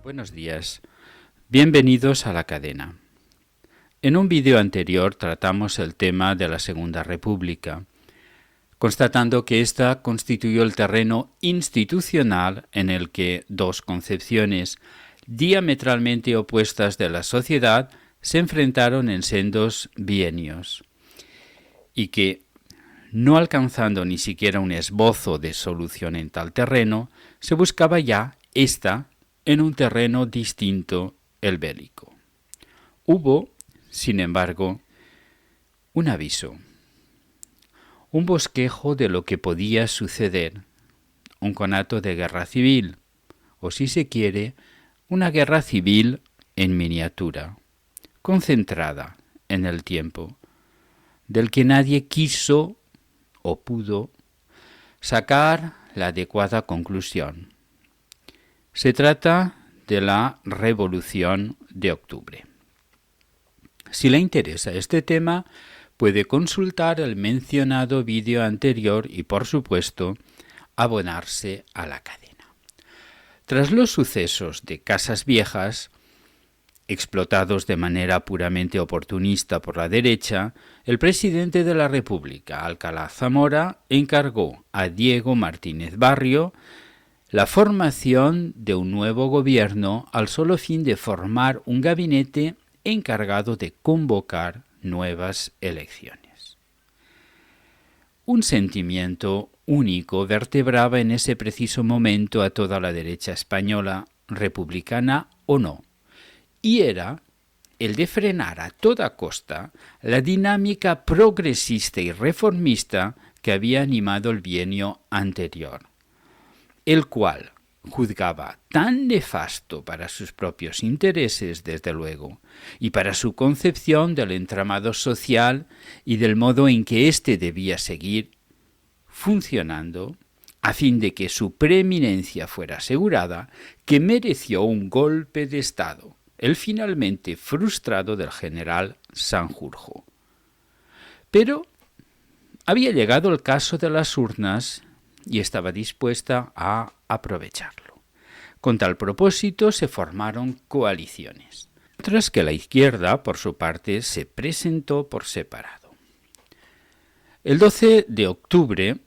Buenos días, bienvenidos a la cadena. En un vídeo anterior tratamos el tema de la Segunda República, constatando que ésta constituyó el terreno institucional en el que dos concepciones diametralmente opuestas de la sociedad se enfrentaron en sendos bienios, y que, no alcanzando ni siquiera un esbozo de solución en tal terreno, se buscaba ya esta en un terreno distinto, el bélico. Hubo, sin embargo, un aviso, un bosquejo de lo que podía suceder, un conato de guerra civil, o si se quiere, una guerra civil en miniatura, concentrada en el tiempo, del que nadie quiso o pudo sacar la adecuada conclusión. Se trata de la Revolución de Octubre. Si le interesa este tema, puede consultar el mencionado vídeo anterior y, por supuesto, abonarse a la cadena. Tras los sucesos de Casas Viejas, explotados de manera puramente oportunista por la derecha, el presidente de la República, Alcalá Zamora, encargó a Diego Martínez Barrio la formación de un nuevo gobierno al solo fin de formar un gabinete encargado de convocar nuevas elecciones. Un sentimiento único vertebraba en ese preciso momento a toda la derecha española, republicana o no, y era el de frenar a toda costa la dinámica progresista y reformista que había animado el bienio anterior, el cual juzgaba tan nefasto para sus propios intereses, desde luego, y para su concepción del entramado social y del modo en que éste debía seguir funcionando, a fin de que su preeminencia fuera asegurada, que mereció un golpe de Estado, el finalmente frustrado del general Sanjurjo. Pero había llegado el caso de las urnas y estaba dispuesta a aprovecharlo. Con tal propósito se formaron coaliciones, mientras que la izquierda, por su parte, se presentó por separado. El 12 de octubre,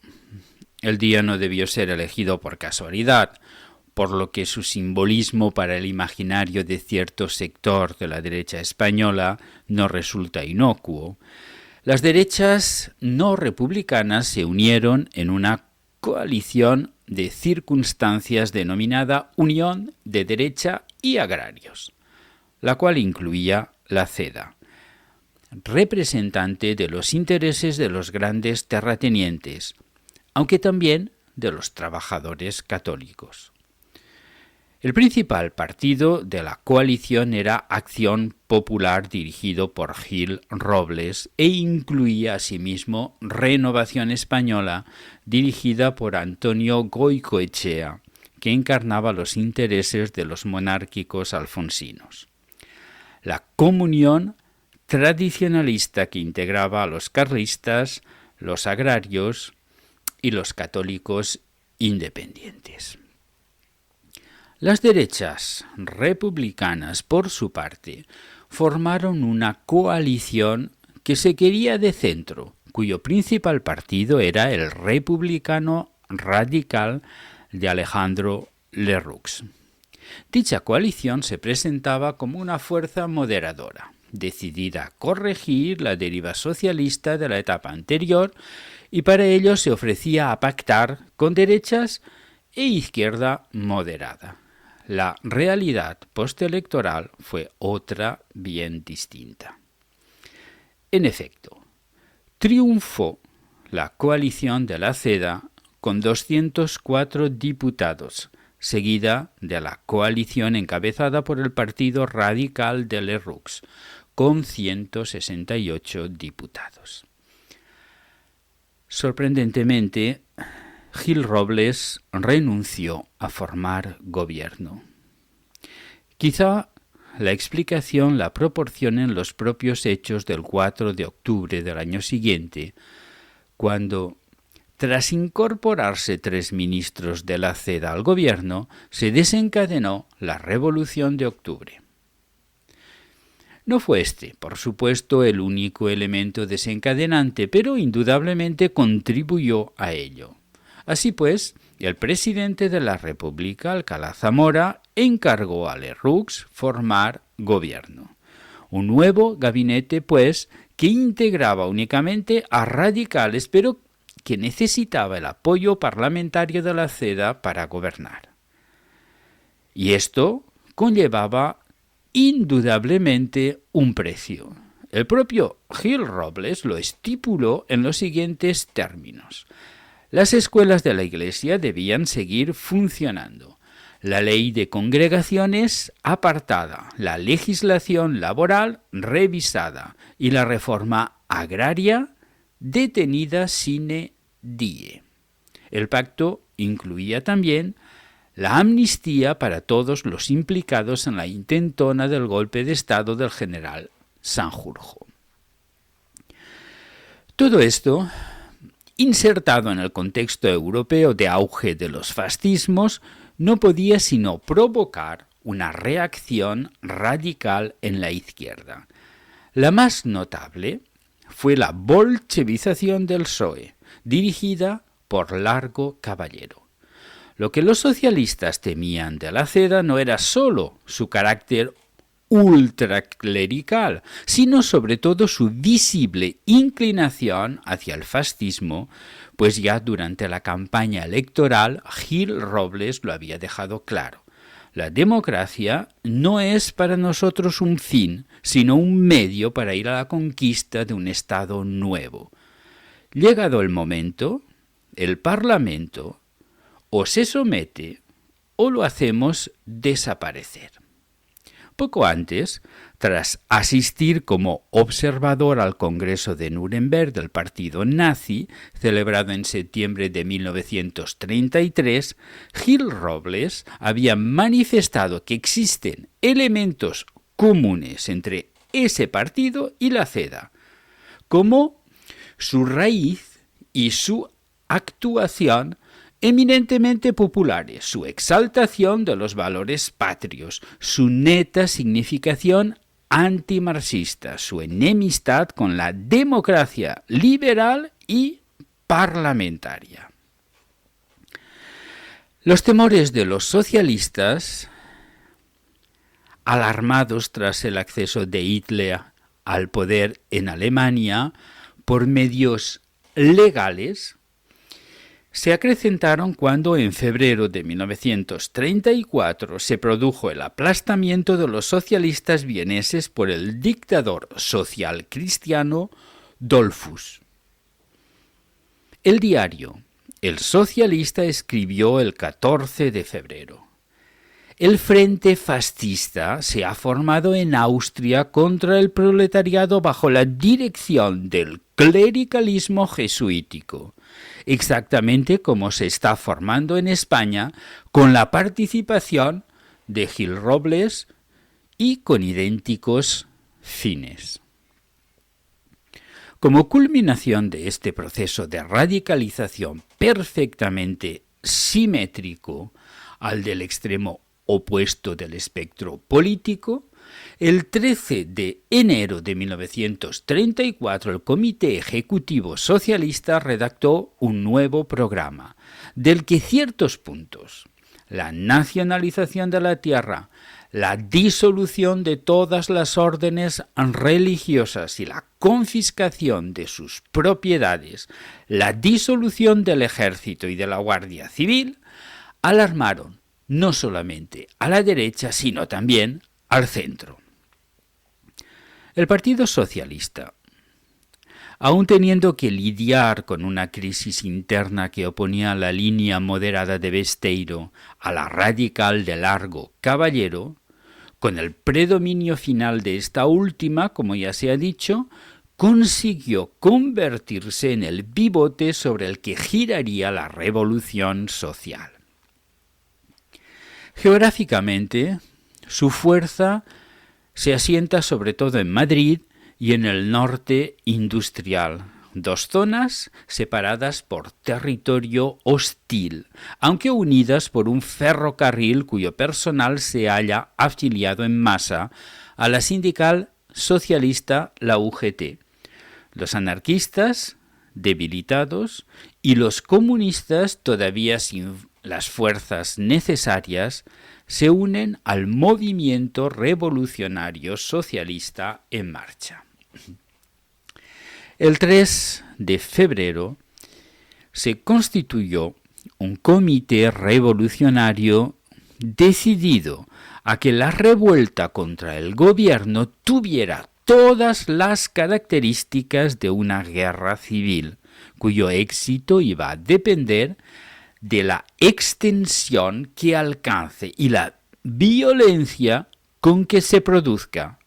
el día no debió ser elegido por casualidad, por lo que su simbolismo para el imaginario de cierto sector de la derecha española no resulta inocuo. Las derechas no republicanas se unieron en una coalición de circunstancias denominada Unión de Derecha y Agrarios, la cual incluía la CEDA, representante de los intereses de los grandes terratenientes, aunque también de los trabajadores católicos. El principal partido de la coalición era Acción Popular, dirigido por Gil Robles, e incluía asimismo Renovación Española, dirigida por Antonio Goicoechea, que encarnaba los intereses de los monárquicos alfonsinos. La Comunión tradicionalista, que integraba a los carlistas, los agrarios y los católicos independientes. Las derechas republicanas, por su parte, formaron una coalición que se quería de centro, cuyo principal partido era el republicano radical de Alejandro Lerroux. Dicha coalición se presentaba como una fuerza moderadora, decidida a corregir la deriva socialista de la etapa anterior, y para ello se ofrecía a pactar con derechas e izquierda moderada. La realidad postelectoral fue otra bien distinta. En efecto, triunfó la coalición de la CEDA con 204 diputados, seguida de la coalición encabezada por el Partido Radical de Lerroux, con 168 diputados. Sorprendentemente, Gil Robles renunció a formar gobierno. Quizá la explicación la proporcionen los propios hechos del 4 de octubre del año siguiente, cuando, tras incorporarse 3 ministros de la CEDA al gobierno, se desencadenó la Revolución de Octubre. No fue este, por supuesto, el único elemento desencadenante, pero indudablemente contribuyó a ello. Así pues, el presidente de la República, Alcalá Zamora, encargó a Lerroux formar gobierno. Un nuevo gabinete, pues, que integraba únicamente a radicales, pero que necesitaba el apoyo parlamentario de la CEDA para gobernar. Y esto conllevaba indudablemente un precio. El propio Gil Robles lo estipuló en los siguientes términos. Las escuelas de la Iglesia debían seguir funcionando. La ley de congregaciones apartada, la legislación laboral revisada y la reforma agraria detenida sine die. El pacto incluía también la amnistía para todos los implicados en la intentona del golpe de Estado del general Sanjurjo. Todo esto, insertado en el contexto europeo de auge de los fascismos, no podía sino provocar una reacción radical en la izquierda. La más notable fue la bolchevización del PSOE, dirigida por Largo Caballero. Lo que los socialistas temían de la CEDA no era solo su carácter ultraclerical, sino sobre todo su visible inclinación hacia el fascismo, pues ya durante la campaña electoral Gil Robles lo había dejado claro. La democracia no es para nosotros un fin, sino un medio para ir a la conquista de un Estado nuevo. Llegado el momento, el Parlamento o se somete o lo hacemos desaparecer. Poco antes, tras asistir como observador al Congreso de Nuremberg del partido nazi, celebrado en septiembre de 1933, Gil Robles había manifestado que existen elementos comunes entre ese partido y la CEDA, como su raíz y su actuación eminentemente populares, su exaltación de los valores patrios, su neta significación antimarxista, su enemistad con la democracia liberal y parlamentaria. Los temores de los socialistas, alarmados tras el acceso de Hitler al poder en Alemania por medios legales, se acrecentaron cuando en febrero de 1934 se produjo el aplastamiento de los socialistas vieneses por el dictador social cristiano Dollfuss. El diario El Socialista escribió el 14 de febrero: el frente fascista se ha formado en Austria contra el proletariado bajo la dirección del clericalismo jesuítico, exactamente como se está formando en España con la participación de Gil Robles y con idénticos fines. Como culminación de este proceso de radicalización perfectamente simétrico al del extremo opuesto del espectro político, el 13 de enero de 1934 el Comité Ejecutivo Socialista redactó un nuevo programa, del que ciertos puntos, la nacionalización de la tierra, la disolución de todas las órdenes religiosas y la confiscación de sus propiedades, la disolución del ejército y de la Guardia Civil, alarmaron no solamente a la derecha, sino también al centro. El Partido Socialista, aun teniendo que lidiar con una crisis interna que oponía la línea moderada de Besteiro a la radical de Largo Caballero, con el predominio final de esta última, como ya se ha dicho, consiguió convertirse en el pivote sobre el que giraría la revolución social. Geográficamente, su fuerza se asienta sobre todo en Madrid y en el norte industrial, dos zonas separadas por territorio hostil, aunque unidas por un ferrocarril cuyo personal se halla afiliado en masa a la sindical socialista, la UGT. Los anarquistas, debilitados, y los comunistas, todavía sin las fuerzas necesarias, se unen al movimiento revolucionario socialista en marcha. El 3 de febrero se constituyó un comité revolucionario decidido a que la revuelta contra el gobierno tuviera todas las características de una guerra civil, cuyo éxito iba a depender de la extensión que alcance y la violencia con que se produzca.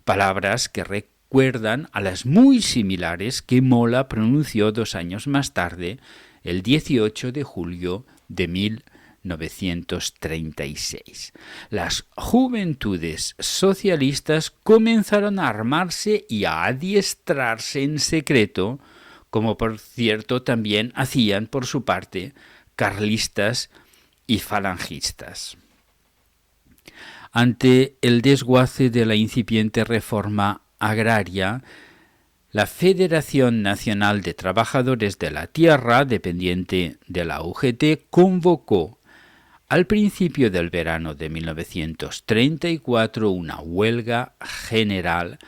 Palabras que recuerdan a las muy similares que Mola pronunció 2 años más tarde, el 18 de julio de 1936. Las juventudes socialistas comenzaron a armarse y a adiestrarse en secreto, como por cierto también hacían por su parte carlistas y falangistas. Ante el desguace de la incipiente reforma agraria, la Federación Nacional de Trabajadores de la Tierra, dependiente de la UGT, convocó al principio del verano de 1934 una huelga general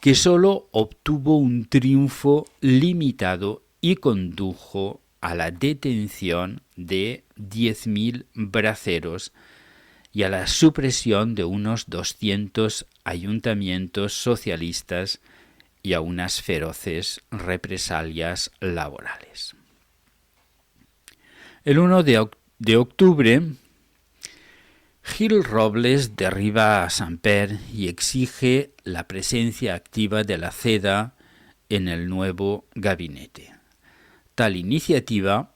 que solo obtuvo un triunfo limitado y condujo a la detención de 10.000 braceros y a la supresión de unos 200 ayuntamientos socialistas y a unas feroces represalias laborales. El 1 de octubre, Gil Robles derriba a Samper y exige la presencia activa de la CEDA en el nuevo gabinete. Tal iniciativa,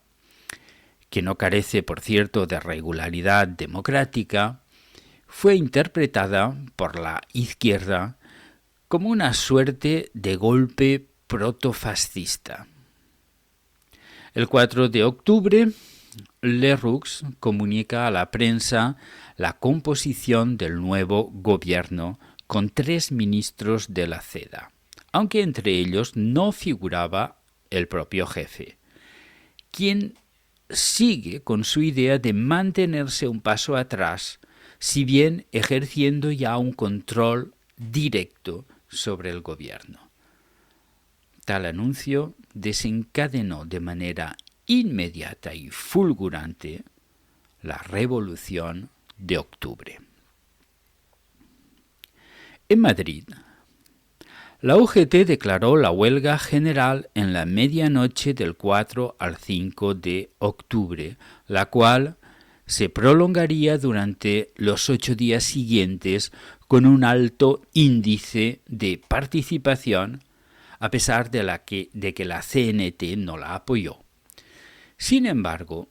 que no carece, por cierto, de regularidad democrática, fue interpretada por la izquierda como una suerte de golpe protofascista. El 4 de octubre, Lerroux comunica a la prensa la composición del nuevo gobierno con 3 ministros de la CEDA, aunque entre ellos no figuraba el propio jefe, quien sigue con su idea de mantenerse un paso atrás, si bien ejerciendo ya un control directo sobre el gobierno. Tal anuncio desencadenó de manera inmediata y fulgurante la Revolución de Octubre. En Madrid, la UGT declaró la huelga general en la medianoche del 4 al 5 de octubre, la cual se prolongaría durante los 8 días siguientes con un alto índice de participación, a pesar de que la CNT no la apoyó. Sin embargo,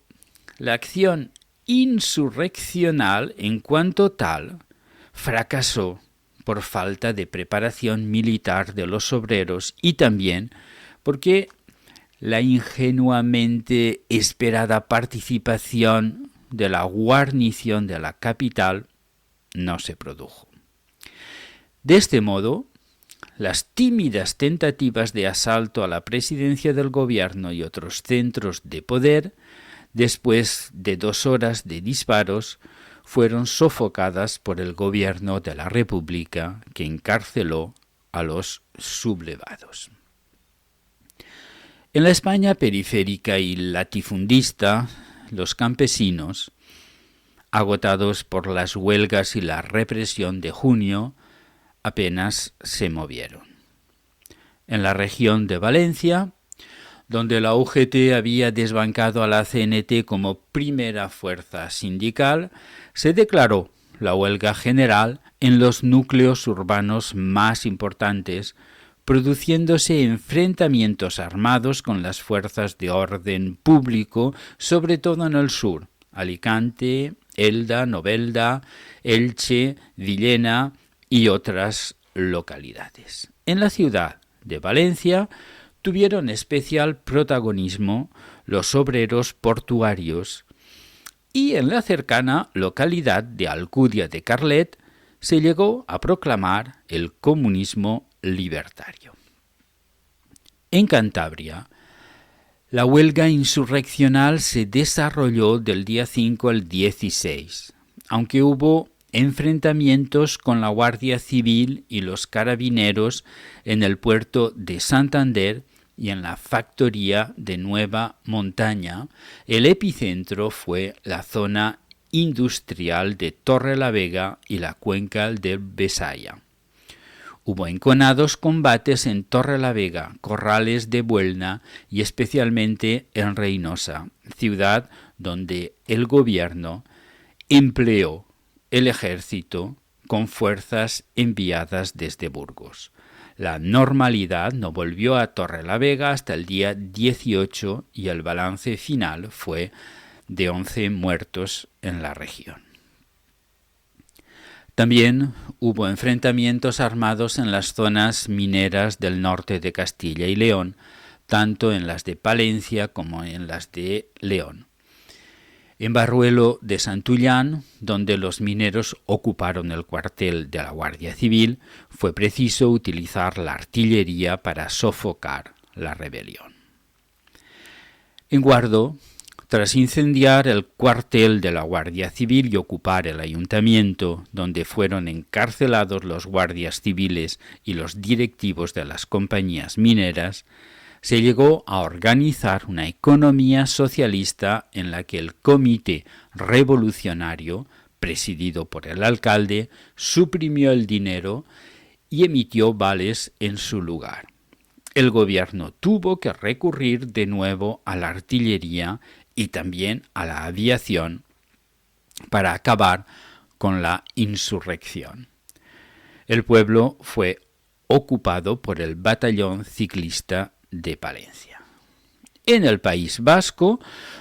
la acción insurreccional en cuanto tal fracasó por falta de preparación militar de los obreros y también porque la ingenuamente esperada participación de la guarnición de la capital no se produjo. De este modo, las tímidas tentativas de asalto a la presidencia del gobierno y otros centros de poder, después de 2 horas de disparos, fueron sofocadas por el gobierno de la República, que encarceló a los sublevados. En la España periférica y latifundista, los campesinos, agotados por las huelgas y la represión de junio, apenas se movieron. En la región de Valencia, donde la UGT había desbancado a la CNT como primera fuerza sindical, se declaró la huelga general en los núcleos urbanos más importantes, produciéndose enfrentamientos armados con las fuerzas de orden público, sobre todo en el sur, Alicante, Elda, Novelda, Elche, Villena y otras localidades. En la ciudad de Valencia, tuvieron especial protagonismo los obreros portuarios y en la cercana localidad de Alcúdia de Carlet se llegó a proclamar el comunismo libertario. En Cantabria, la huelga insurreccional se desarrolló del día 5 al 16, aunque hubo enfrentamientos con la Guardia Civil y los carabineros en el puerto de Santander y en la factoría de Nueva Montaña. El epicentro fue la zona industrial de Torrelavega y la cuenca del Besaya. Hubo enconados combates en Torrelavega, Corrales de Buelna y especialmente en Reynosa, ciudad donde el gobierno empleó el ejército con fuerzas enviadas desde Burgos. La normalidad no volvió a Torrelavega hasta el día 18 y el balance final fue de 11 muertos en la región. También hubo enfrentamientos armados en las zonas mineras del norte de Castilla y León, tanto en las de Palencia como en las de León. En Barruelo de Santullán, donde los mineros ocuparon el cuartel de la Guardia Civil, fue preciso utilizar la artillería para sofocar la rebelión. En Guardo, tras incendiar el cuartel de la Guardia Civil y ocupar el ayuntamiento, donde fueron encarcelados los guardias civiles y los directivos de las compañías mineras, se llegó a organizar una economía socialista en la que el Comité Revolucionario, presidido por el alcalde, suprimió el dinero y emitió vales en su lugar. El gobierno tuvo que recurrir de nuevo a la artillería y también a la aviación para acabar con la insurrección. El pueblo fue ocupado por el batallón ciclista de Palencia. En el País Vasco,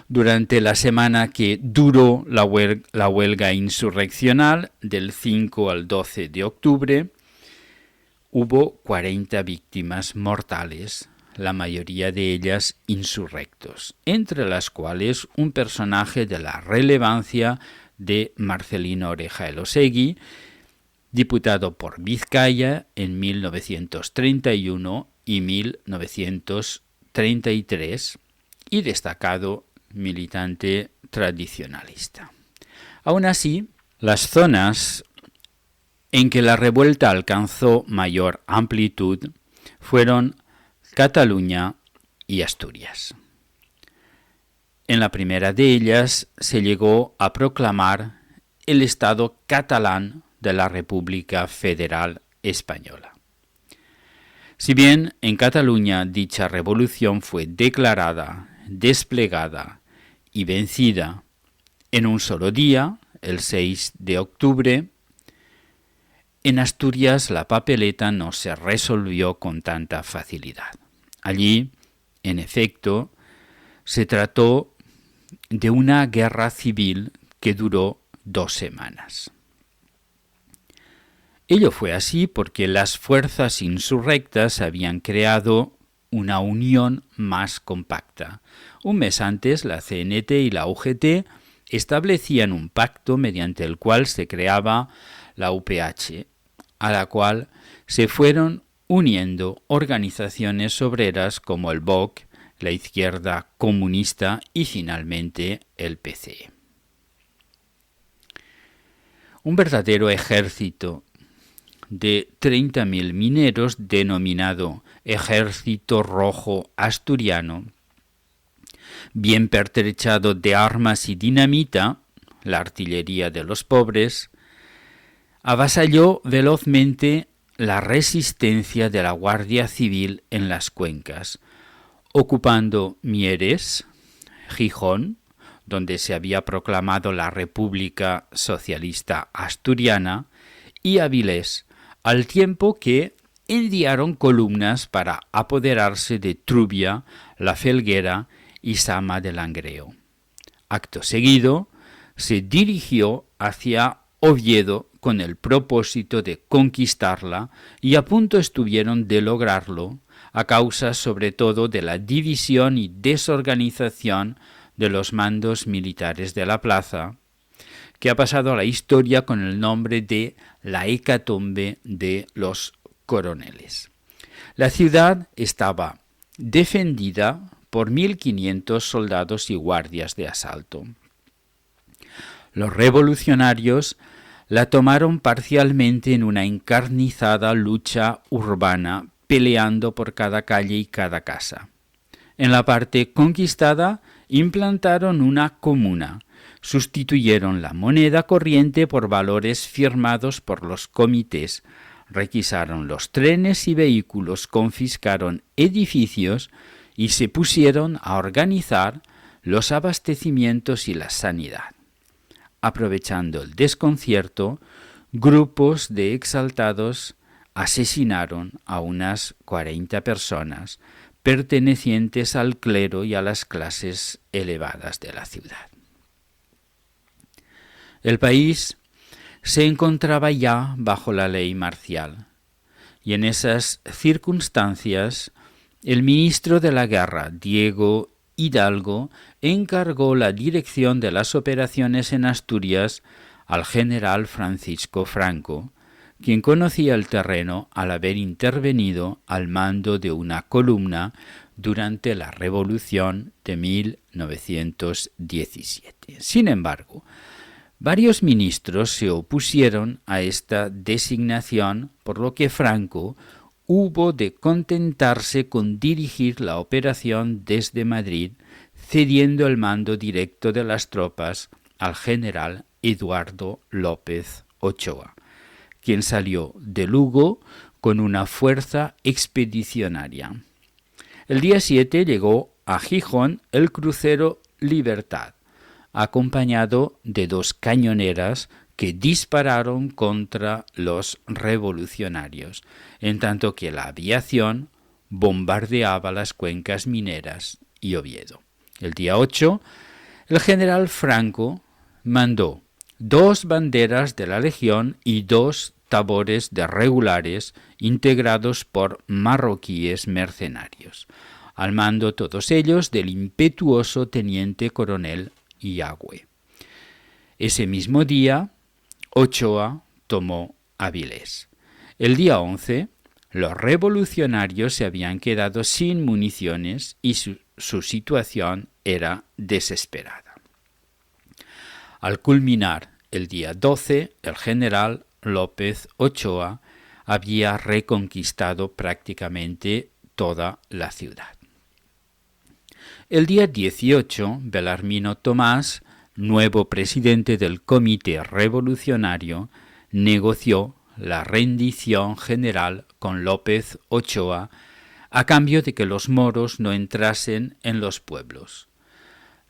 durante la semana que duró la huelga insurreccional del 5 al 12 de octubre, hubo 40 víctimas mortales, la mayoría de ellas insurrectos, entre las cuales un personaje de la relevancia de Marcelino Oreja Elosegui, diputado por Vizcaya en 1931 y 1933 y destacado militante tradicionalista. Aún así, las zonas en que la revuelta alcanzó mayor amplitud fueron Cataluña y Asturias. En la primera de ellas se llegó a proclamar el Estado catalán de la República Federal Española. Si bien en Cataluña dicha revolución fue declarada, desplegada y vencida en un solo día, el 6 de octubre, en Asturias la papeleta no se resolvió con tanta facilidad. Allí, en efecto, se trató de una guerra civil que duró 2 semanas. Ello fue así porque las fuerzas insurrectas habían creado una unión más compacta. Un mes antes, la CNT y la UGT establecían un pacto mediante el cual se creaba la UPH, a la cual se fueron uniendo organizaciones obreras como el BOC, la izquierda comunista y finalmente el PCE. Un verdadero ejército de 30.000 mineros, denominado Ejército Rojo Asturiano, bien pertrechado de armas y dinamita, la artillería de los pobres, avasalló velozmente la resistencia de la Guardia Civil en las cuencas, ocupando Mieres, Gijón, donde se había proclamado la República Socialista Asturiana, y Avilés, al tiempo que enviaron columnas para apoderarse de Trubia, La Felguera y Sama de Langreo. Acto seguido, se dirigió hacia Oviedo con el propósito de conquistarla y a punto estuvieron de lograrlo a causa sobre todo de la división y desorganización de los mandos militares de la plaza, que ha pasado a la historia con el nombre de la hecatombe de los coroneles. La ciudad estaba defendida por 1.500 soldados y guardias de asalto. Los revolucionarios la tomaron parcialmente en una encarnizada lucha urbana, peleando por cada calle y cada casa. En la parte conquistada implantaron una comuna, sustituyeron la moneda corriente por valores firmados por los comités, requisaron los trenes y vehículos, confiscaron edificios y se pusieron a organizar los abastecimientos y la sanidad. Aprovechando el desconcierto, grupos de exaltados asesinaron a unas 40 personas pertenecientes al clero y a las clases elevadas de la ciudad. El país se encontraba ya bajo la ley marcial, y en esas circunstancias el ministro de la guerra, Diego Hidalgo, encargó la dirección de las operaciones en Asturias al general Francisco Franco, quien conocía el terreno al haber intervenido al mando de una columna durante la Revolución de 1917. Sin embargo, varios ministros se opusieron a esta designación, por lo que Franco hubo de contentarse con dirigir la operación desde Madrid, cediendo el mando directo de las tropas al general Eduardo López Ochoa, quien salió de Lugo con una fuerza expedicionaria. El día 7 llegó a Gijón el crucero Libertad, acompañado de 2 cañoneras que dispararon contra los revolucionarios, en tanto que la aviación bombardeaba las cuencas mineras y Oviedo. El día 8, el general Franco mandó 2 banderas de la Legión y 2 tabores de regulares integrados por marroquíes mercenarios, al mando todos ellos del impetuoso teniente coronel Yagüe. Ese mismo día, Ochoa tomó Avilés. El día 11, los revolucionarios se habían quedado sin municiones y su situación era desesperada. Al culminar el día 12, el general López Ochoa había reconquistado prácticamente toda la ciudad. El día 18, Belarmino Tomás, nuevo presidente del Comité Revolucionario, negoció la rendición general con López Ochoa a cambio de que los moros no entrasen en los pueblos.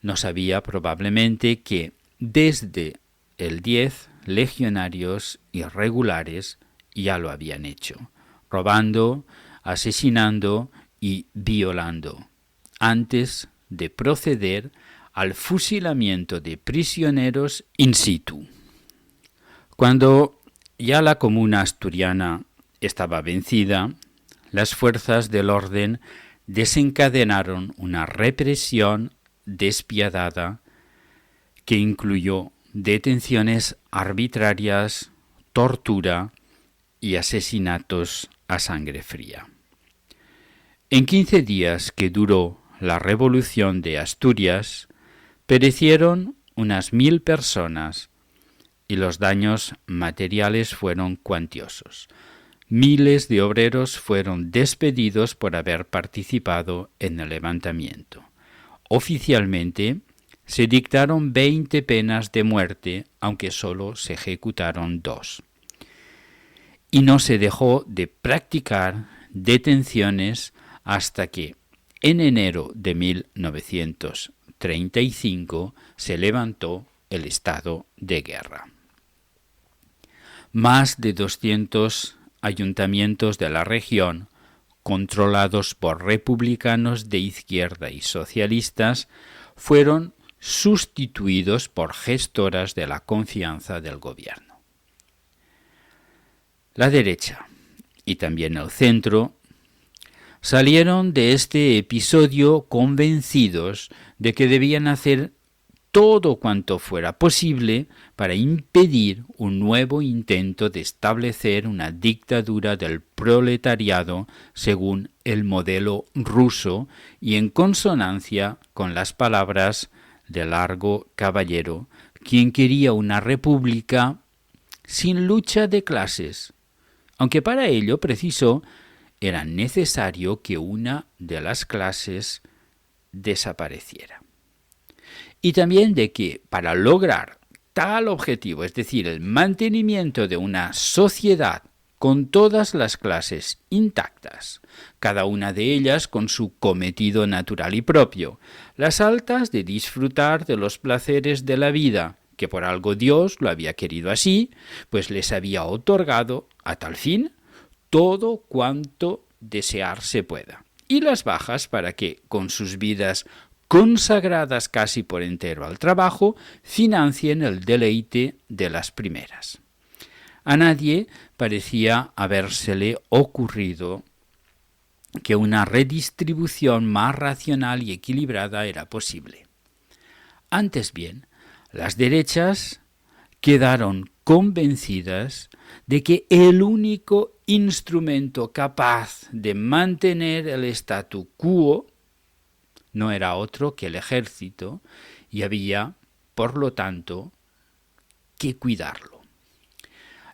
No sabía probablemente que desde el 10 legionarios irregulares ya lo habían hecho, robando, asesinando y violando, antes de proceder al fusilamiento de prisioneros in situ. Cuando ya la comuna asturiana estaba vencida, las fuerzas del orden desencadenaron una represión despiadada que incluyó detenciones arbitrarias, tortura y asesinatos a sangre fría. En 15 días que duró la Revolución de Asturias, perecieron unas 1.000 personas y los daños materiales fueron cuantiosos. Miles de obreros fueron despedidos por haber participado en el levantamiento. Oficialmente se dictaron 20 penas de muerte, aunque solo se ejecutaron 2. Y no se dejó de practicar detenciones hasta que en enero de 1935 se levantó el estado de guerra. Más de 200 ayuntamientos de la región, controlados por republicanos de izquierda y socialistas, fueron sustituidos por gestoras de la confianza del gobierno. La derecha y también el centro salieron de este episodio convencidos de que debían hacer todo cuanto fuera posible para impedir un nuevo intento de establecer una dictadura del proletariado según el modelo ruso y en consonancia con las palabras de Largo Caballero, quien quería una república sin lucha de clases, aunque para ello precisó era necesario que una de las clases desapareciera. Y también de que para lograr tal objetivo, es decir, el mantenimiento de una sociedad con todas las clases intactas, cada una de ellas con su cometido natural y propio, las altas de disfrutar de los placeres de la vida, que por algo Dios lo había querido así, pues les había otorgado, a tal fin, todo cuanto desearse pueda, y las bajas para que, con sus vidas consagradas casi por entero al trabajo, financien el deleite de las primeras. A nadie parecía habérsele ocurrido que una redistribución más racional y equilibrada era posible. Antes bien, las derechas quedaron convencidas de que el único instrumento capaz de mantener el statu quo no era otro que el ejército y había, por lo tanto, que cuidarlo.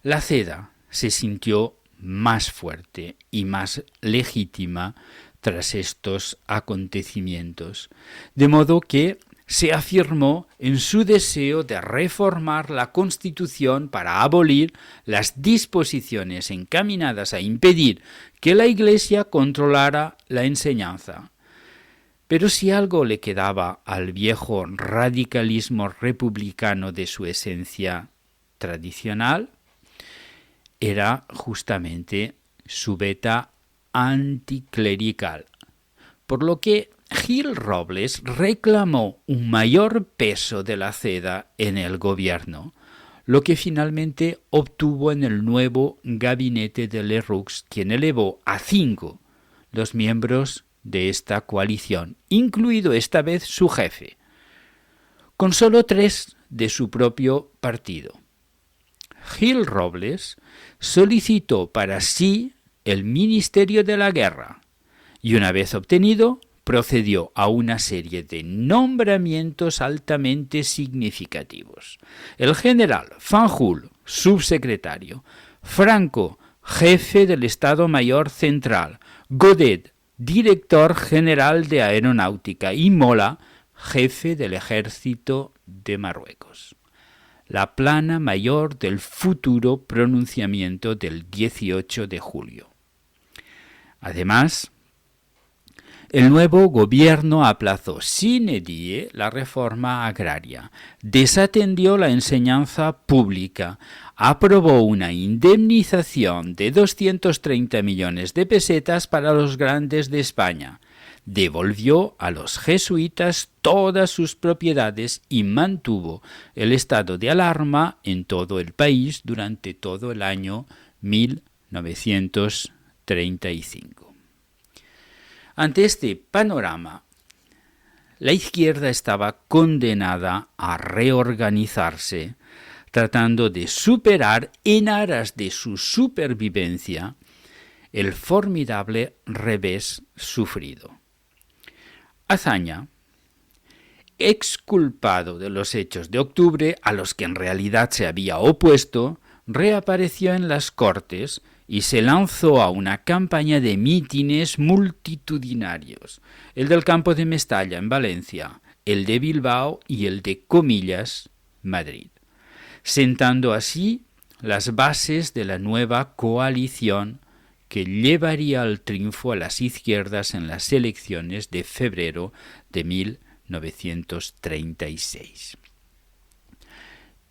La CEDA se sintió más fuerte y más legítima tras estos acontecimientos, de modo que se afirmó en su deseo de reformar la Constitución para abolir las disposiciones encaminadas a impedir que la Iglesia controlara la enseñanza. Pero si algo le quedaba al viejo radicalismo republicano de su esencia tradicional, era justamente su veta anticlerical, por lo que Gil Robles reclamó un mayor peso de la CEDA en el gobierno, lo que finalmente obtuvo en el nuevo gabinete de Lerroux, quien elevó a 5 los miembros de esta coalición, incluido esta vez su jefe, con solo 3 de su propio partido. Gil Robles solicitó para sí el Ministerio de la Guerra y una vez obtenido, procedió a una serie de nombramientos altamente significativos. El general Fanjul, subsecretario, Franco, jefe del Estado Mayor Central, Godet, director general de Aeronáutica y Mola, jefe del Ejército de Marruecos. La plana mayor del futuro pronunciamiento del 18 de julio. Además, el nuevo gobierno aplazó sine die la reforma agraria, desatendió la enseñanza pública, aprobó una indemnización de 230 millones de pesetas para los grandes de España, devolvió a los jesuitas todas sus propiedades y mantuvo el estado de alarma en todo el país durante todo el año 1935. Ante este panorama, la izquierda estaba condenada a reorganizarse, tratando de superar en aras de su supervivencia el formidable revés sufrido. Azaña, exculpado de los hechos de octubre a los que en realidad se había opuesto, reapareció en las Cortes y se lanzó a una campaña de mítines multitudinarios, el del campo de Mestalla en Valencia, el de Bilbao y el de Comillas, Madrid, sentando así las bases de la nueva coalición que llevaría al triunfo a las izquierdas en las elecciones de febrero de 1936.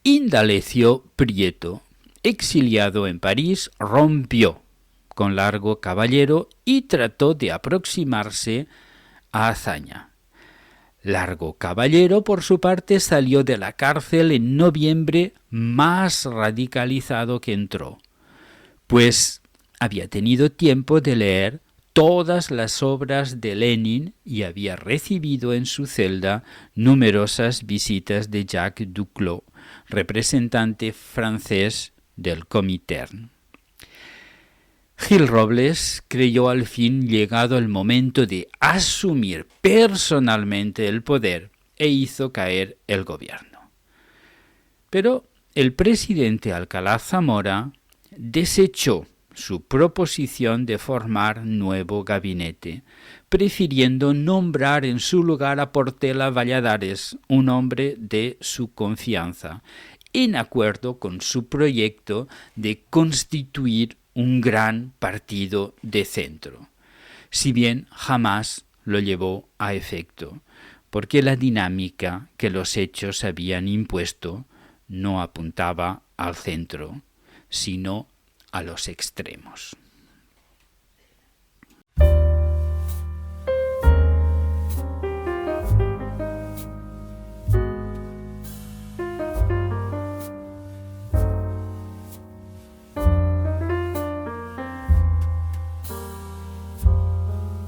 Indalecio Prieto, exiliado en París, rompió con Largo Caballero y trató de aproximarse a Azaña. Largo Caballero, por su parte, salió de la cárcel en noviembre más radicalizado que entró, pues había tenido tiempo de leer todas las obras de Lenin y había recibido en su celda numerosas visitas de Jacques Duclos, representante francés del Comintern. Gil Robles creyó al fin llegado el momento de asumir personalmente el poder e hizo caer el gobierno. Pero el presidente Alcalá Zamora desechó su proposición de formar nuevo gabinete, prefiriendo nombrar en su lugar a Portela Valladares, un hombre de su confianza, en acuerdo con su proyecto de constituir un gran partido de centro, si bien jamás lo llevó a efecto, porque la dinámica que los hechos habían impuesto no apuntaba al centro, sino a los extremos.